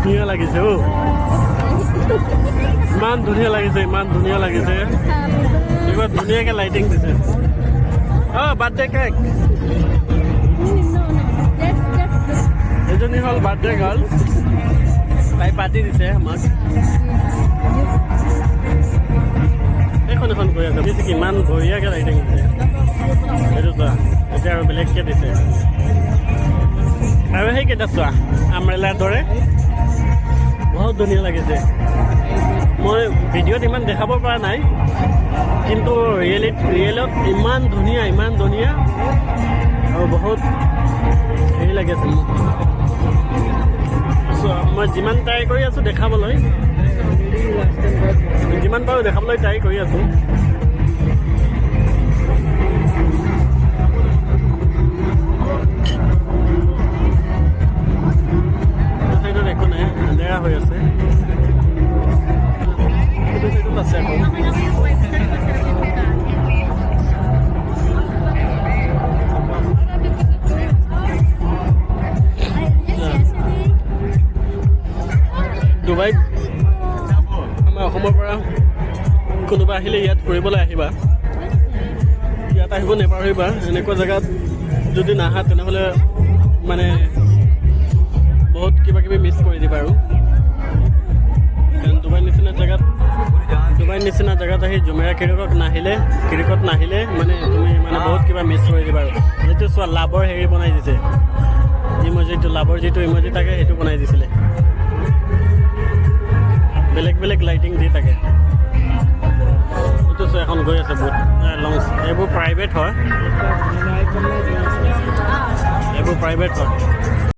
ধুনীয়া লাগিছে অ' ইমান ধুনীয়া লাগিছে ইমান ধুনীয়া লাগিছে এইবাৰ ধুনীয়াকৈ লাইটিং দিছে অ' বাৰ্থডে কেক এজনী হ'ল বাৰ্থডে গাৰ্ল তাই পাৰ্টি দিছে আমাক এখন এখন গৈ আছে দিছে কিমান বঢ়িয়াকৈ লাইটিং দিছে সেইটো চোৱা এতিয়া আৰু বেলেগকৈ দিছে আৰু সেইকেইটা চোৱা আমৰেলাৰ দৰে বহুত ধুনীয়া লাগিছে মই ভিডিঅ'ত ইমান দেখাব পৰা নাই কিন্তু ৰিয়েলত ইমান ধুনীয়া আৰু বহুত হেৰি লাগিছে মোক মই যিমান ট্ৰাই কৰি আছোঁ দেখাবলৈ যিমান পাৰোঁ দেখাবলৈ ট্ৰাই কৰি আছোঁ চাইডত একো নাই আন্ধেৰা হৈ আছে সেইটো চাইডত আছে আকৌ ডুবাইত আমাৰ অসমৰ পৰা কোনোবা আহিলে ইয়াত ফুৰিবলৈ আহিবা ইয়াত আহিব নেপাহৰিবা এনেকুৱা জেগাত যদি নাহা তেনেহ'লে মানে বহুত কিবা কিবি মিছ কৰি দিবা আৰু ডুবাই নিচিনা জেগাত আহি জুমেৰা কিৰিকত নাহিলে মানে তুমি মানে বহুত কিবা মিছ কৰি দিবা আৰু সেইটো চোৱা লাভৰ হেৰি বনাই দিছে ইমজিটো লাভৰ যিটো ইমজি থাকে সেইটো বনাই দিছিলে বেলেগ লাইটিং দি থাকে এইটো এখন গৈ আছে বহুত লঞ্চ এইবোৰ প্ৰাইভেট হয়